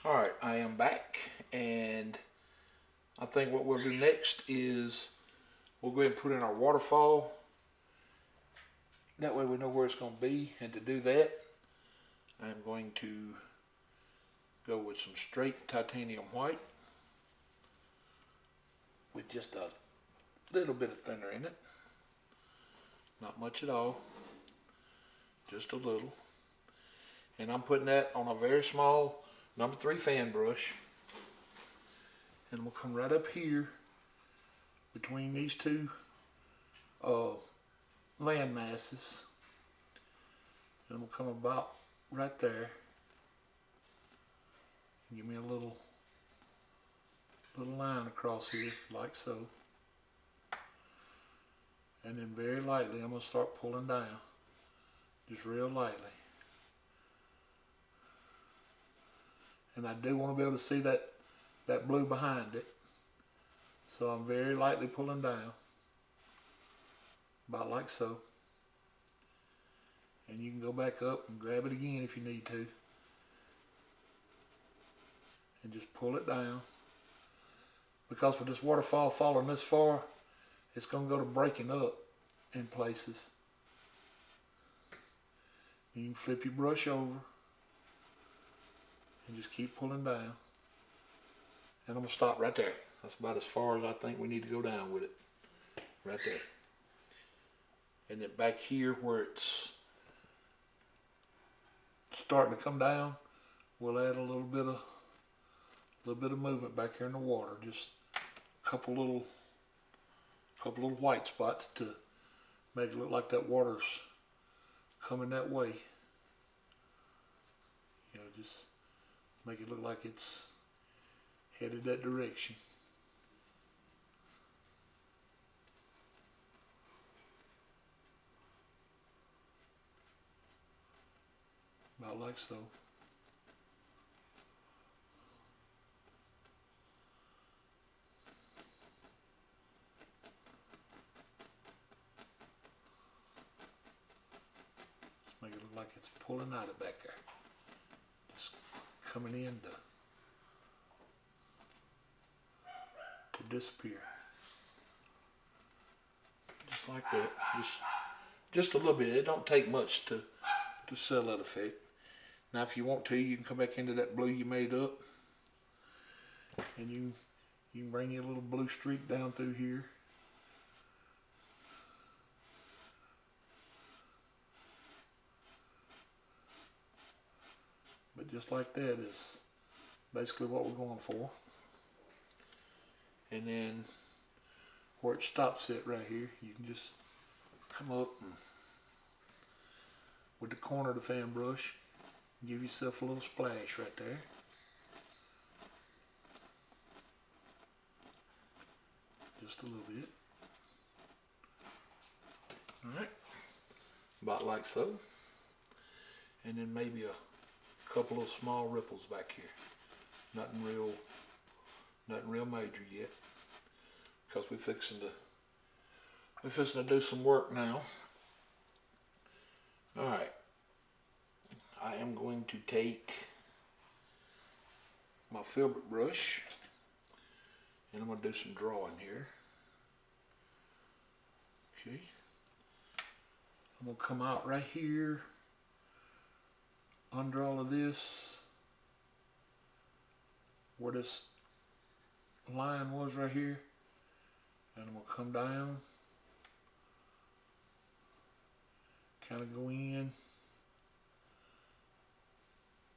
Alright, I am back, and I think what we'll do next is we'll go ahead and put in our waterfall. That way we know where it's going to be, and to do that, I'm going to go with some straight titanium white with just a little bit of thinner in it. Not much at all, just a little. And I'm putting that on a very small number 3 fan brush. And we'll come right up here between these two land masses. And we'll come about right there. Give me a little line across here, like so. And then very lightly, I'm going to start pulling down. Just real lightly. And I do want to be able to see that blue behind it. So I'm very lightly pulling down. About like so. And you can go back up and grab it again if you need to. And just pull it down. Because with this waterfall falling this far, it's going to go to breaking up in places. You can flip your brush over and just keep pulling down. And I'm going to stop right there. That's about as far as I think we need to go down with it. Right there. And then back here where it's starting to come down, we'll add a little bit of movement back here in the water. Just a couple little white spots to make it look like that water's coming that way. You know, just make it look like it's headed that direction. About like so. Just make it look like it's pulling out of back there. Just coming in to disappear. Just like that. Just a little bit. It don't take much to sell that effect. Now if you want to, you can come back into that blue you made up. And you can bring your little blue streak down through here. But just like that is basically what we're going for. And then where it stops it right here, you can just come up and with the corner of the fan brush, give yourself a little splash right there. Just a little bit. Alright. About like so. And then maybe a couple of small ripples back here. Nothing real major yet. Because we're fixing to do some work now. Alright. I am going to take my filbert brush and I'm going to do some drawing here. Okay. I'm going to come out right here under all of this where this line was right here, and I'm going to come down, kind of go in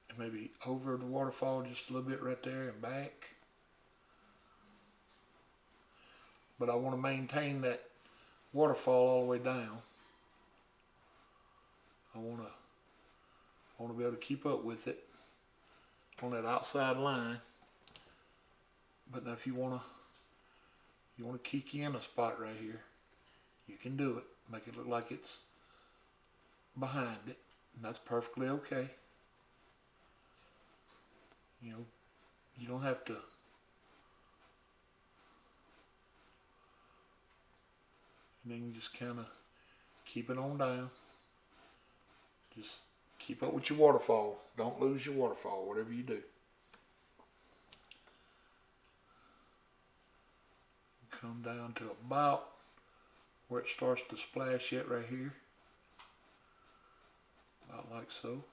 and maybe over the waterfall just a little bit right there and back. But I want to maintain that waterfall all the way down. I want to be able to keep up with it on that outside line. But now if you want to kick in a spot right here, you can do it. Make it look like it's behind it, and that's perfectly okay. You know, you don't have to and then you just kind of keep it on down. Just keep up with your waterfall. Don't lose your waterfall, whatever you do. Come down to about where it starts to splash at right here. About like so.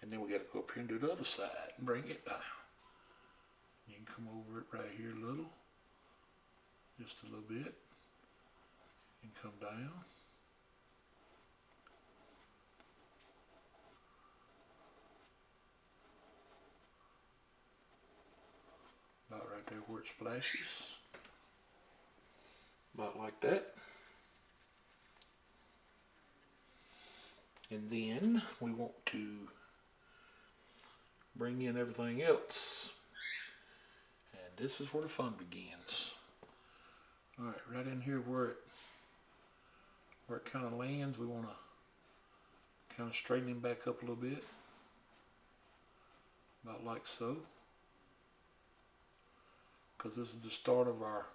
And then we got to go up here and do the other side and bring it down. You can come over it right here a little. Just a little bit. And come down. About right there where it splashes. About like that. And then we want to bring in everything else. And this is where the fun begins. Alright, right in here where it kind of lands, we want to kind of straighten him back up a little bit. About like so. Because this is the start of our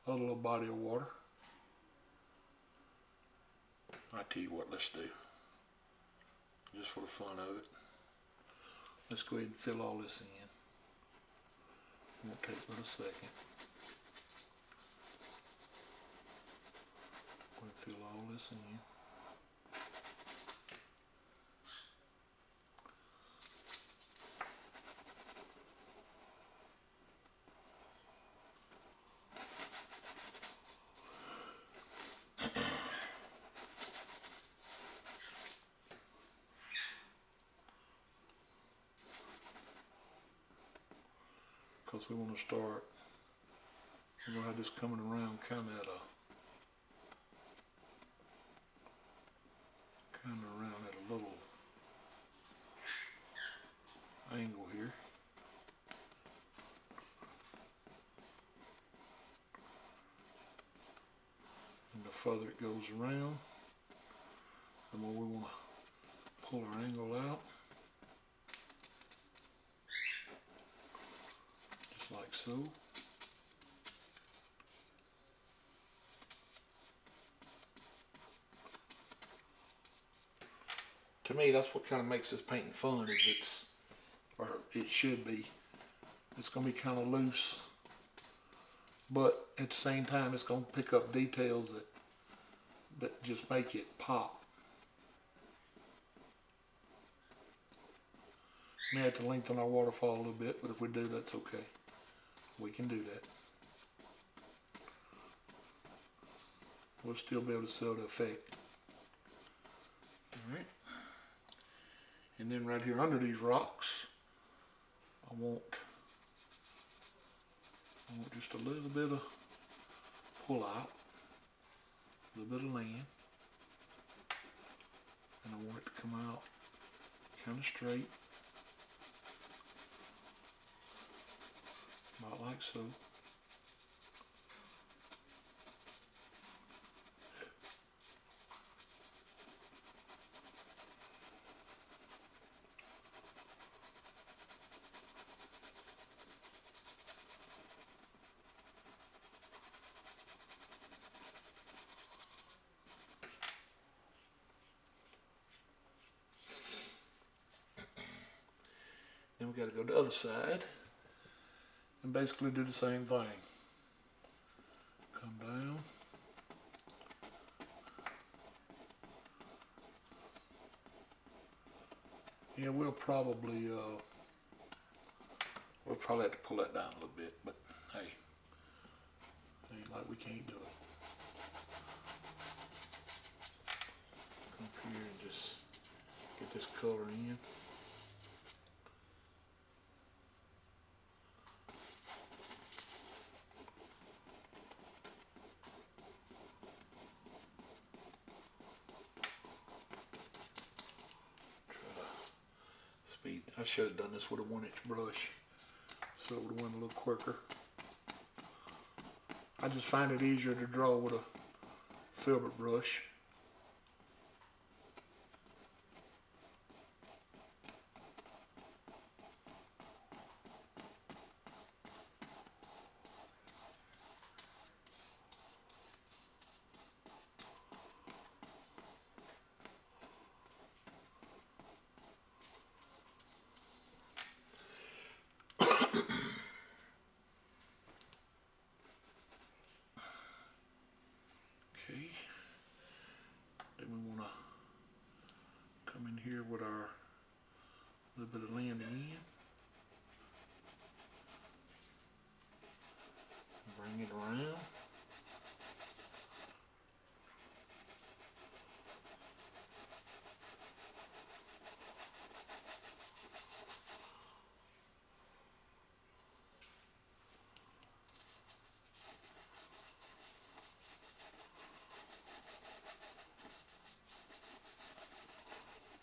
other little body of water. I tell you what, let's do. Just for the fun of it. Let's go ahead and fill all this in. Won't take but a second. Go ahead and fill all this in. Because we want to start, we're going to have this coming around kind of at a little angle here. And the further it goes around, the more we want to pull our angle out. Like so. To me, that's what kind of makes this painting fun, is it should be. It's going to be kind of loose, but at the same time, it's going to pick up details that just make it pop. May have to lengthen our waterfall a little bit, but if we do, that's okay. We can do that. We'll still be able to sell the effect. Alright. And then right here under these rocks, I want just a little bit of pull out, a little bit of land. And I want it to come out kind of straight. About like so. Then we got to go to the other side and basically do the same thing. Come down. Yeah, we'll probably have to pull that down a little bit, but hey, ain't like we can't do it. Come up here and just get this color in. I should have done this with a 1-inch brush, so it would have went a little quicker. I just find it easier to draw with a filbert brush. here with our little bit of land again. Bring it around.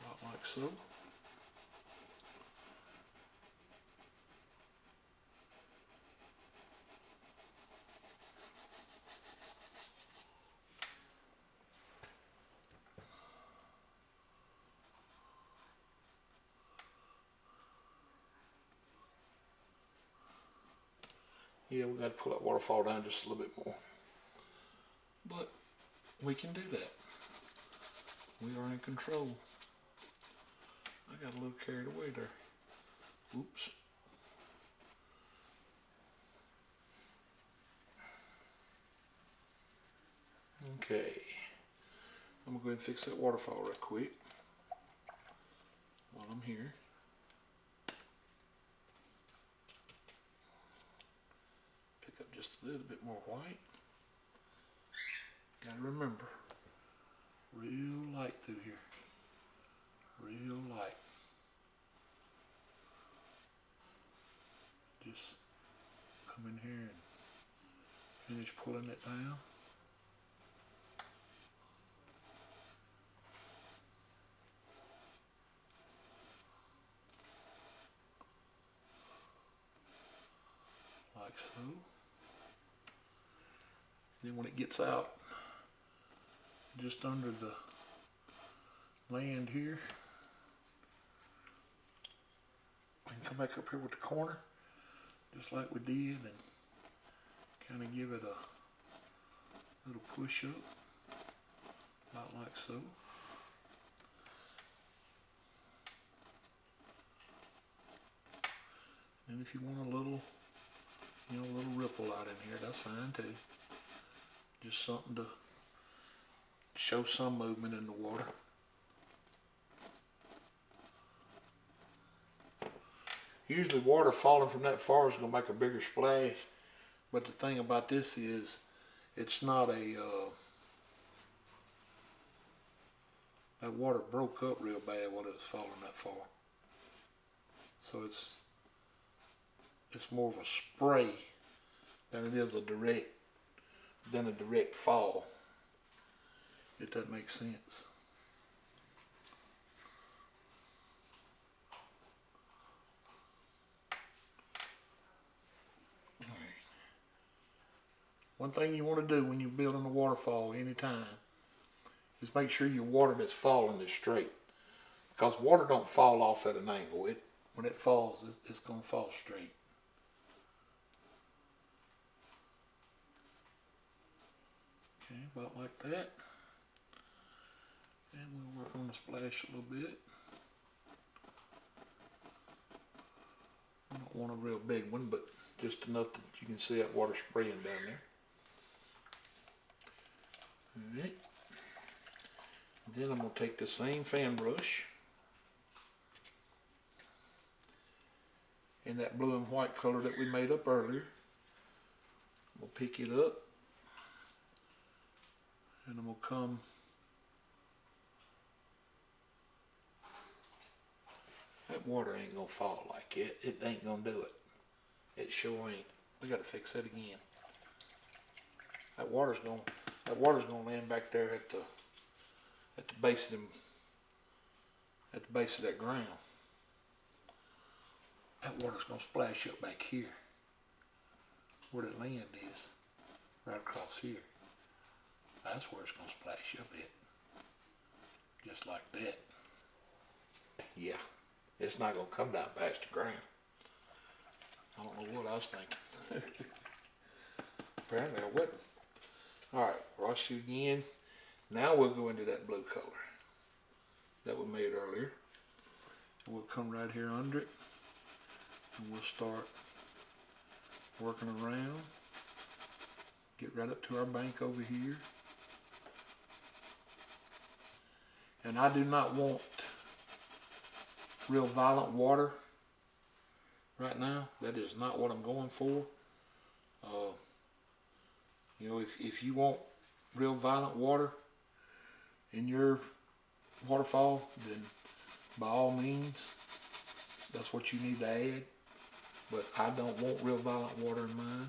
About like so. Yeah, we got to pull that waterfall down just a little bit more. But we can do that. We are in control. I got a little carried away there. Oops. Okay. I'm going to go ahead and fix that waterfall real quick while I'm here. Pick up just a little bit more white. Gotta remember, real light through here. Real light. Just come in here and finish pulling it down. Like so. Then when it gets out just under the land here, we can come back up here with the corner just like we did and kind of give it a little push up, about like so. And if you want a little, a little ripple out in here, that's fine too. Just something to show some movement in the water. Usually water falling from that far is going to make a bigger splash, but the thing about this is it's not a, that water broke up real bad while it was falling that far. So it's more of a spray than it is a direct fall, if that makes sense. All right. One thing you want to do when you're building a waterfall anytime is make sure your water that's falling is straight, because water don't fall off at an angle. When it falls, it's going to fall straight. Okay, about like that. And we'll work on the splash a little bit. I don't want a real big one, but just enough that you can see that water spraying down there. Alright. Then I'm going to take the same fan brush in that blue and white color that we made up earlier. We'll pick it up. And I'm going to come that water ain't going to fall like it. It ain't going to do it. It sure ain't. We got to fix that again. That water's going to land back there at the base of that ground. That water's going to splash up back here where the land is, right across here. That's where it's going to splash up at. Just like that. Yeah. It's not going to come down past the ground. I don't know what I was thinking. Apparently I wasn't. Alright, wash it again. Now we'll go into that blue color that we made earlier. And we'll come right here under it. And we'll start working around. Get right up to our bank over here. And I do not want real violent water right now. That is not what I'm going for. You know, if you want real violent water in your waterfall, then by all means, that's what you need to add. But I don't want real violent water in mine.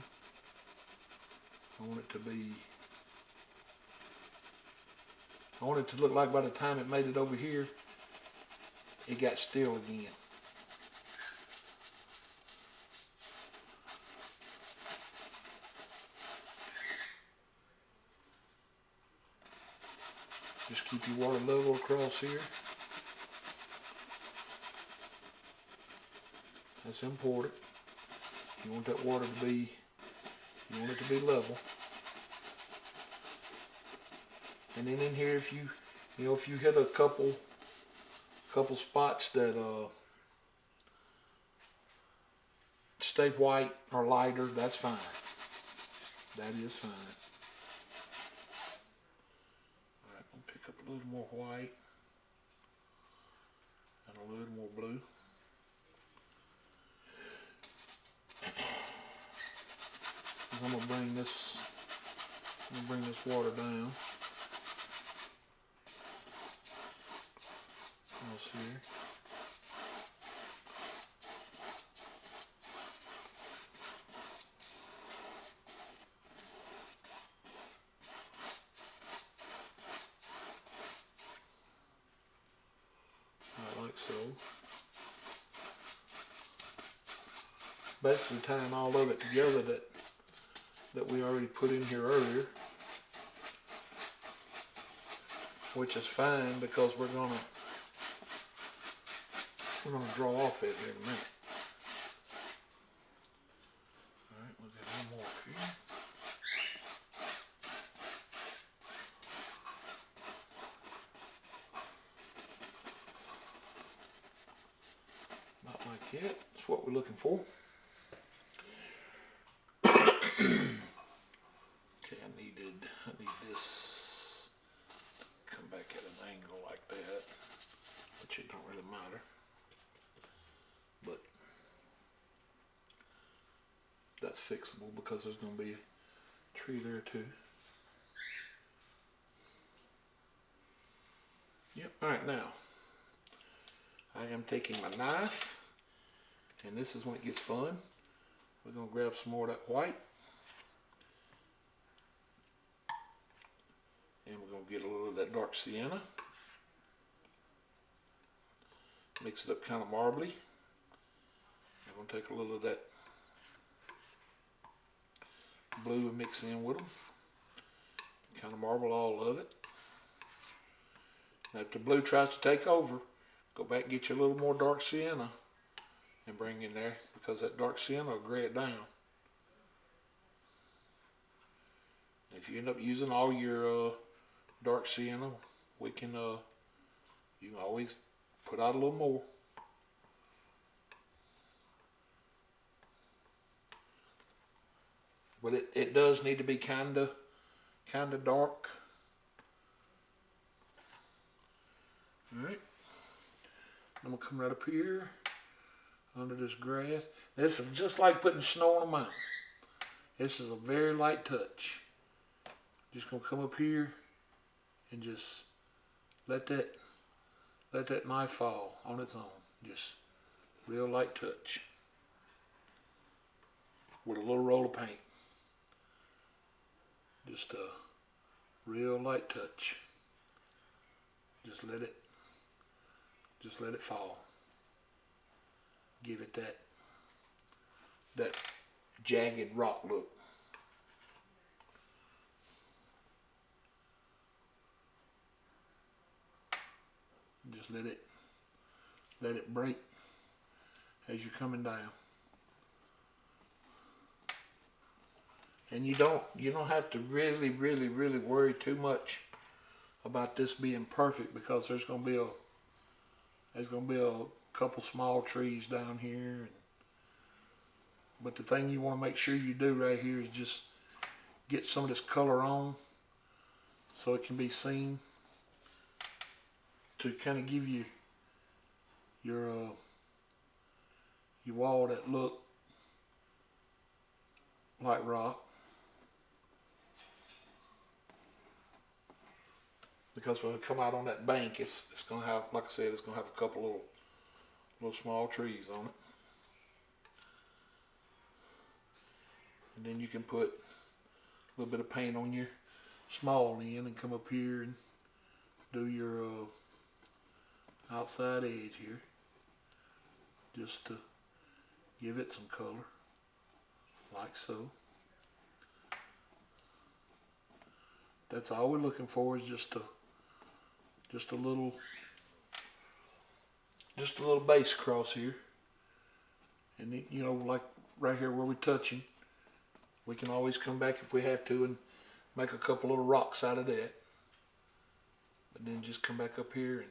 I want it to look like by the time it made it over here, it got still again. Just keep your water level across here. That's important. You want that water to be, you want it to be level. And then in here, if you hit a couple spots that stay white or lighter, that's fine. That is fine. All right, I'll pick up a little more white and a little more blue. I'm gonna bring this water down. Almost here. Like so. Basically tying all of it together that we already put in here earlier, which is fine because we're gonna draw off it here in a minute. All right, we'll get one more up here. Not like that. That's what we're looking for. I need this to come back at an angle like that, which it don't really matter. But that's fixable because there's going to be a tree there too. Yep, alright, now I am taking my knife, and this is when it gets fun. We're going to grab some more of that white. And we're going to get a little of that dark sienna. Mix it up kind of marbly. I'm going to take a little of that blue and mix in with them. Kind of marble all of it. Now if the blue tries to take over, go back and get you a little more dark sienna and bring in there, because that dark sienna will gray it down. If you end up using all your dark sienna, we can you can always put out a little more. But it does need to be kinda dark. Alright. I'm gonna come right up here under this grass. This is just like putting snow on a mountain. This is a very light touch. Just gonna come up here and just let that knife fall on its own. Just real light touch with a little roll of paint. Just a real light touch. Just let it fall. Give it that jagged rock look. Just let it break as you're coming down. And you don't have to really worry too much about this being perfect, because there's gonna be a couple small trees down here. But the thing you want to make sure you do right here is just get some of this color on so it can be seen, to kind of give you your wall that look like rock. Because when we come out on that bank, it's gonna have, like I said, it's gonna have a couple little small trees on it. And then you can put a little bit of paint on your small end and come up here and do your outside edge here, just to give it some color, like so. That's all we're looking for, is just a little base across here. And then, you know, like right here where we're touching, we can always come back if we have to and make a couple little rocks out of that. But then just come back up here and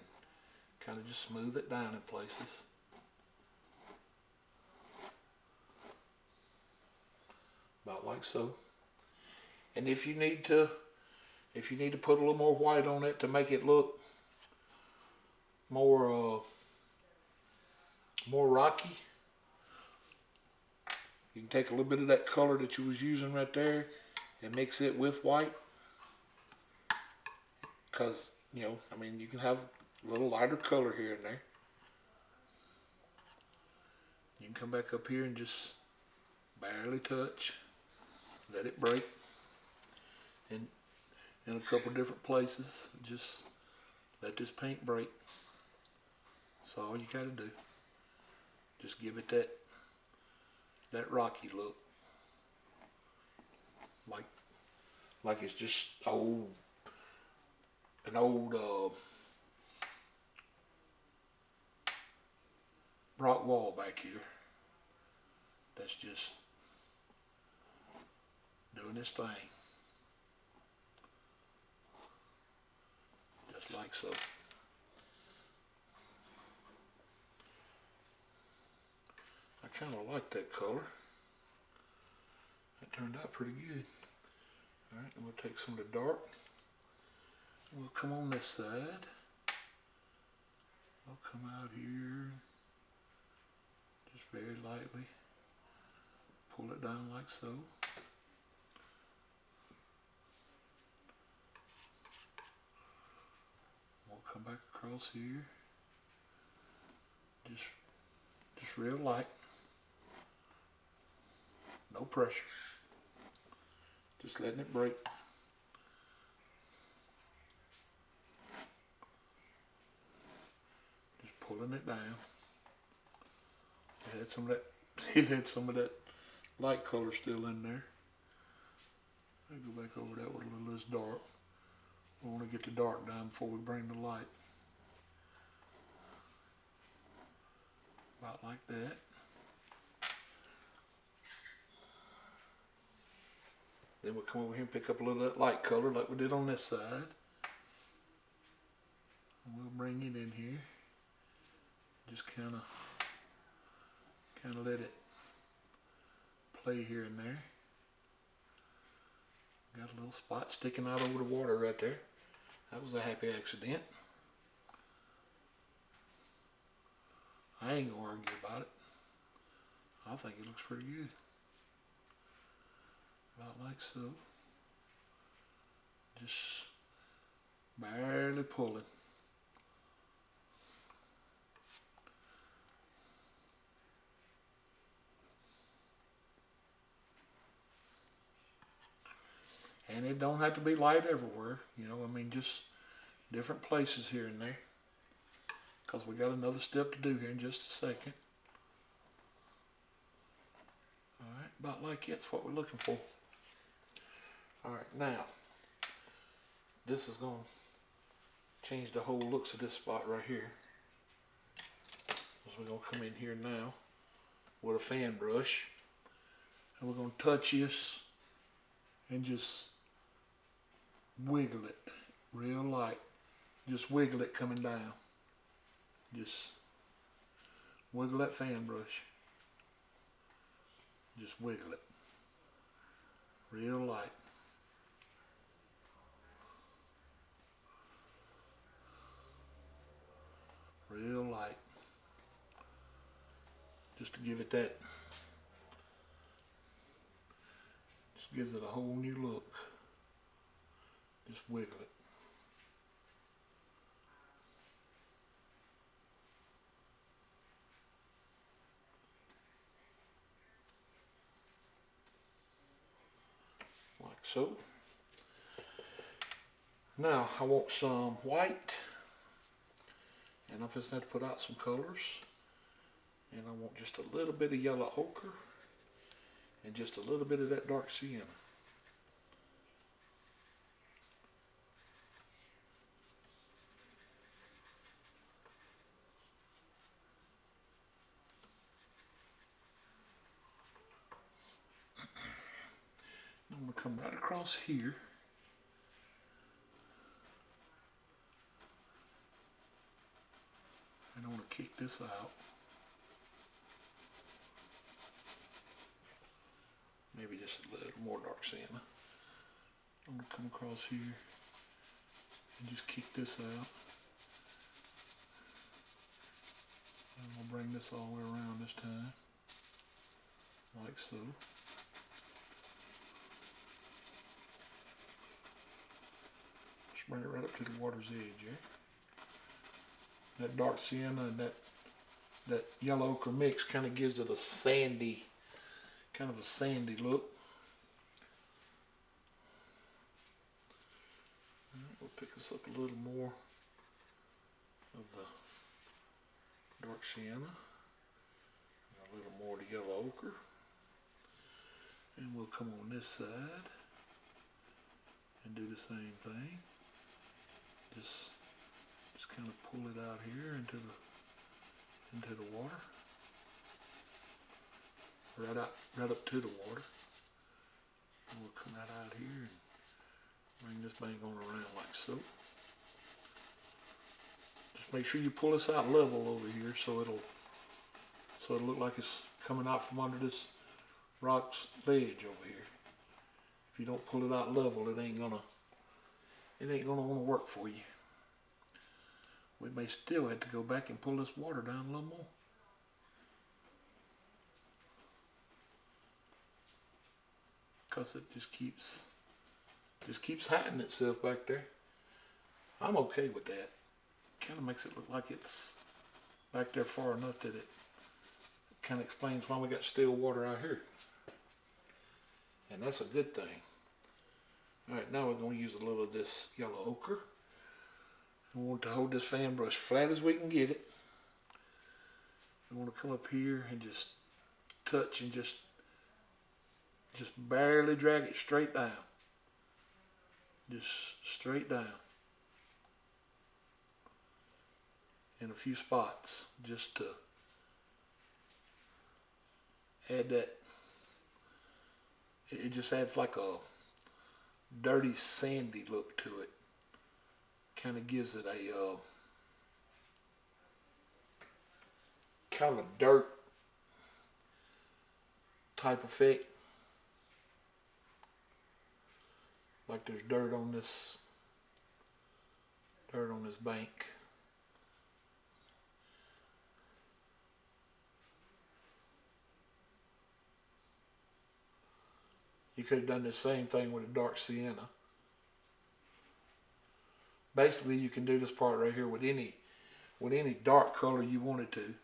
kind of just smooth it down in places. About like so. And if you need to put a little more white on it to make it look more rocky, you can take a little bit of that color that you was using right there and mix it with white. Because, you know, I mean, you can have a little lighter color here and there. You can come back up here and just barely touch, let it break, and in a couple different places, just let this paint break. That's all you gotta do. Just give it that rocky look, like it's just an old rock wall back here that's just doing its thing, just like so. I kind of like that color. That turned out pretty good. Alright, then we'll take some of the dark. We'll come on this side. I'll come out here, just very lightly. Pull it down like so. We'll come back across here. Just real light. No pressure. Just letting it break. Just pulling it down. It had some of that light color still in there. I'll go back over that with a little less dark. We want to get the dark down before we bring the light. About like that. Then we'll come over here and pick up a little of that light color like we did on this side. And we'll bring it in here. Just kind of let it play here and there. Got a little spot sticking out over the water right there. That was a happy accident. I ain't gonna argue about it. I think it looks pretty good. About like so. Just barely pulling. And it don't have to be light everywhere, you know, I mean, just different places here and there. Because we got another step to do here in just a second. Alright, about like it's what we're looking for. Alright, now, this is going to change the whole looks of this spot right here. So we're going to come in here now with a fan brush. And we're going to touch this and just wiggle it real light. Just wiggle it coming down. Just wiggle that fan brush. Just wiggle it real light. Real light. just to give it that, just gives it a whole new look. Just wiggle it. Like so. Now I want some white, and I'm just going to put out some colors, and I want just a little bit of yellow ochre and just a little bit of that dark sienna. I'm going to come right across here. And I want to kick this out. Maybe just a little more dark sienna. I'm going to come across here and just kick this out. And we'll bring this all the way around this time. Like so. Just bring it right up to the water's edge, yeah? That dark sienna and that yellow ochre mix kind of gives it a sandy, kind of a sandy look. We'll pick this up a little more of the dark sienna, and a little more of the yellow ochre, and we'll come on this side and do the same thing. Just kind of pull it out here into the water, right up to the water. And we'll come out here and bring this bang on around like so. Just make sure you pull this out level over here so it'll look like it's coming out from under this rock's ledge over here. If you don't pull it out level, it ain't gonna want to work for you. We may still have to go back and pull this water down a little more. Because it just keeps hiding itself back there. I'm okay with that. Kind of makes it look like it's back there far enough that it kind of explains why we got still water out here. And that's a good thing. Alright, now we're going to use a little of this yellow ochre. We want to hold this fan brush flat as we can get it. We want to come up here and just touch and just barely drag it straight down. Just straight down. In a few spots, just to add that. It just adds like a dirty, sandy look to it. Kind of gives it a kind of a dirt type effect. Like there's dirt on this bank. You could have done the same thing with a dark sienna. Basically, you can do this part right here with any dark color you wanted to,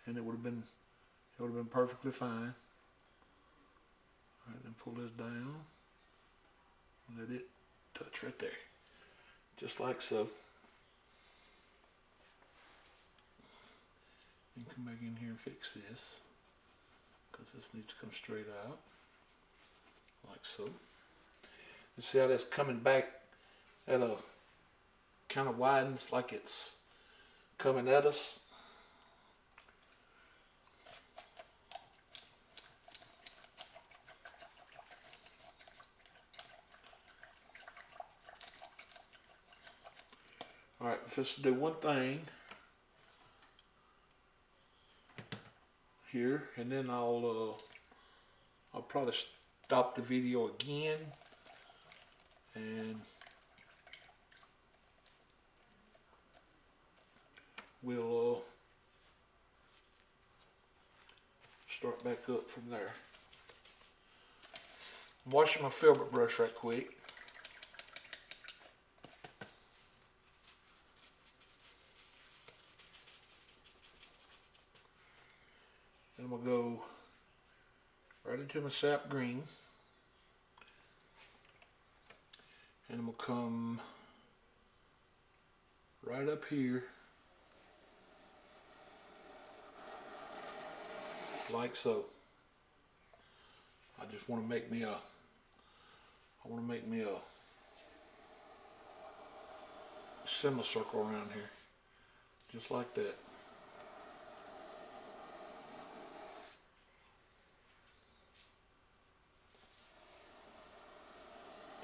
and it would have been perfectly fine. All right, then pull this down. Let it touch right there, just like so. And come back in here and fix this, because this needs to come straight out, like so. You see how that's coming back at a kind of widens like it's coming at us. All right, let's do one thing here, and then I'll probably stop the video again, and we'll Start back up from there. I'm washing my filbert brush right quick. And I'm going to go right into my sap green. And I'm going to come right up here like so. I just want to make me a semicircle around here, just like that.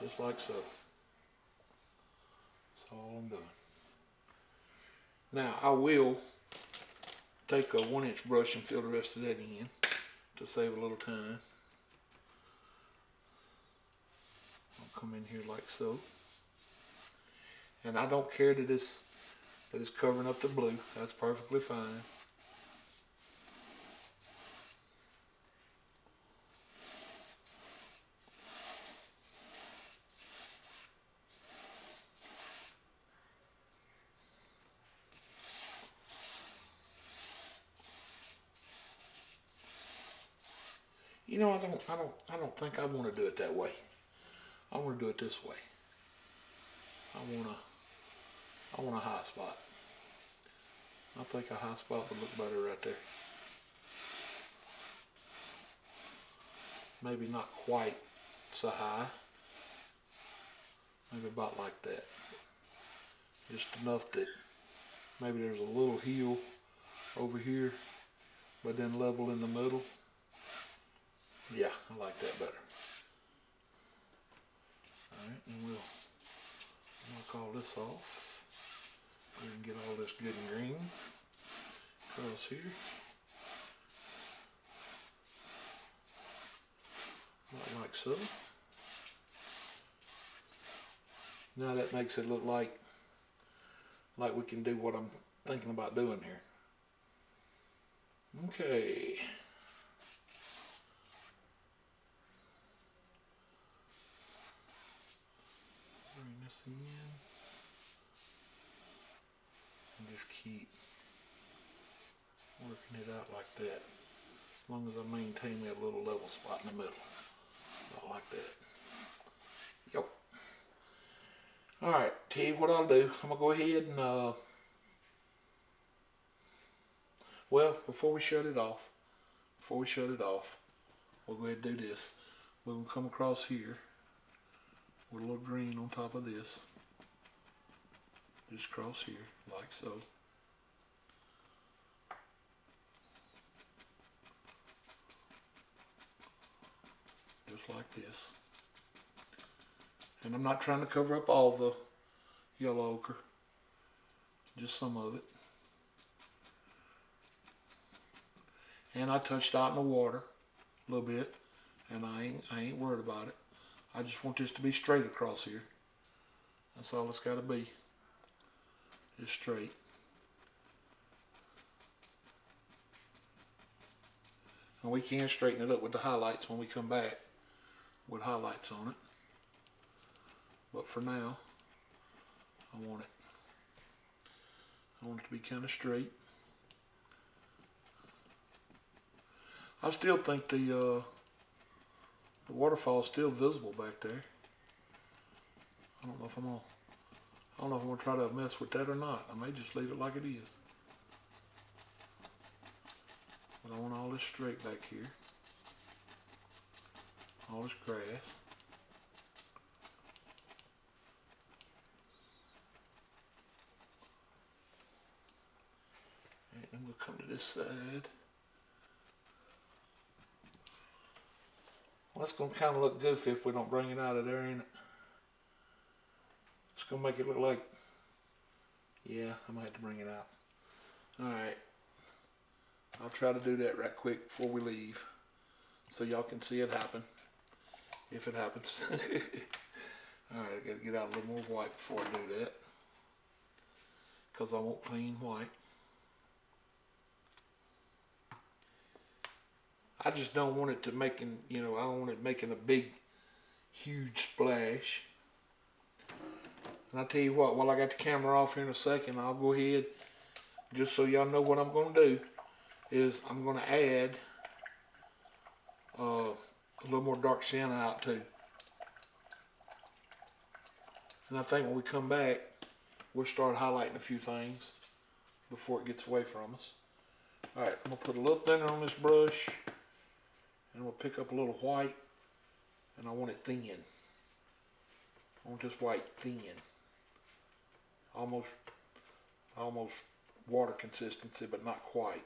Just like so. That's all I'm doing. Now I will take a 1-inch brush and fill the rest of that in to save a little time. I'll come in here like so. And I don't care that it's covering up the blue. That's perfectly fine. You know, I don't think I want to do it that way. I want to do it this way. I want a high spot. I think a high spot would look better right there. Maybe not quite so high. Maybe about like that. Just enough that maybe there's a little heel over here, but then level in the middle. Yeah, I like that better. Alright, and we'll knock all this off. We can get all this good and green across here. About like so. Now that makes it look like we can do what I'm thinking about doing here. Okay. Bring this in. And just keep working it out like that. As long as I maintain me a little level spot in the middle. About like that. Yep. Alright, tell you what I'll do. I'm going to go ahead and, well, before we shut it off, we'll go ahead and do this. We're going to come across here with a little green on top of this. Just cross here, like so. Just like this. And I'm not trying to cover up all the yellow ochre, just some of it. And I touched out in the water a little bit, and I ain't worried about it. I just want this to be straight across here. That's all it's got to be. Just straight. And we can straighten it up with the highlights when we come back with highlights on it. But for now, I want it to be kind of straight. I still think the waterfall is still visible back there. I don't know if I'm gonna try to mess with that or not. I may just leave it like it is. But I want all this straight back here. All this grass. And then we'll come to this side. Well, that's going to kind of look goofy if we don't bring it out of there, ain't it? It's going to make it look like, yeah, I might have to bring it out. Alright. I'll try to do that right quick before we leave, so y'all can see it happen, if it happens. Alright, I got to get out a little more white before I do that, because I want clean white. I just don't want it to making, I don't want it making a big, huge splash. And I tell you what, while I got the camera off here in a second, I'll go ahead, just so y'all know what I'm going to do, is I'm going to add a little more dark sienna out too. And I think when we come back, we'll start highlighting a few things before it gets away from us. Alright, I'm going to put a little thinner on this brush, and we'll pick up a little white, and I want it thin. I want this white thin. Almost water consistency, but not quite.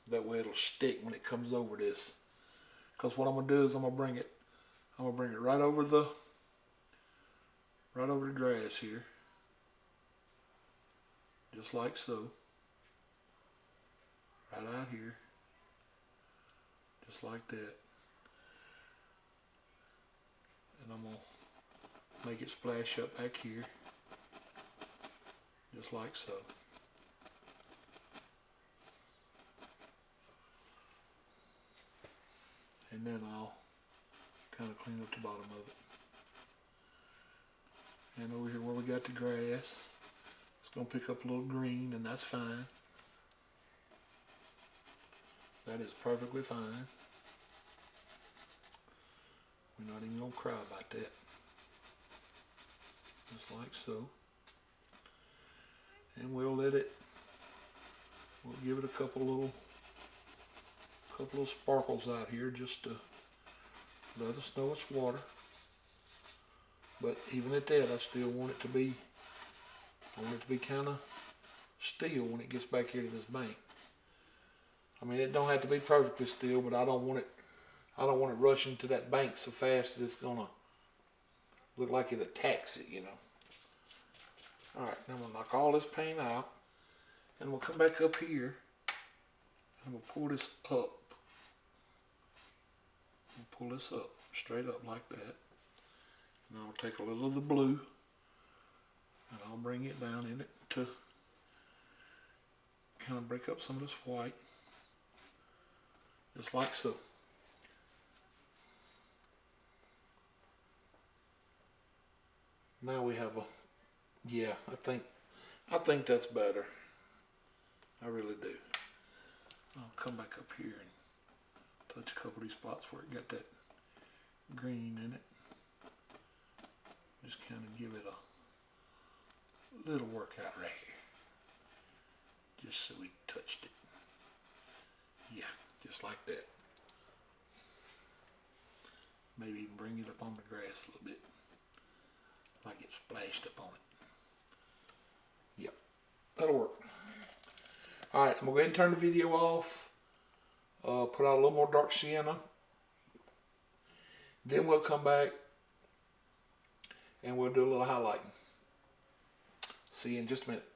That way it'll stick when it comes over this. Because what I'm gonna do is I'm gonna bring it right over the grass here. Just like so. Right out here. Just like that. And I'm gonna make it splash up back here. Just like so. And then I'll kind of clean up the bottom of it. And over here where we got the grass, it's going to pick up a little green, and that's fine. That is perfectly fine. We're not even going to cry about that. Just like so. And we'll give it a couple little sparkles out here just to let us know it's water. But even at that, I still want it to be kind of still when it gets back here to this bank. I mean, it don't have to be perfectly still, but I don't want it rushing to that bank so fast that it's gonna look like it attacks it, Alright, now I'm gonna knock all this paint out, and we'll come back up here, and we'll pull this up. We'll pull this up, straight up like that. And I'll take a little of the blue, and I'll bring it down in it to kind of break up some of this white. Just like so. Now we have yeah, I think that's better. I really do. I'll come back up here and touch a couple of these spots where it got that green in it. Just kind of give it a little workout right here. Just so we touched it. Yeah, just like that. Maybe even bring it up on the grass a little bit. Like it splashed up on it. Yep, that'll work. Alright, I'm going to go ahead and turn the video off. Put out a little more dark sienna. Then we'll come back and we'll do a little highlighting. See you in just a minute.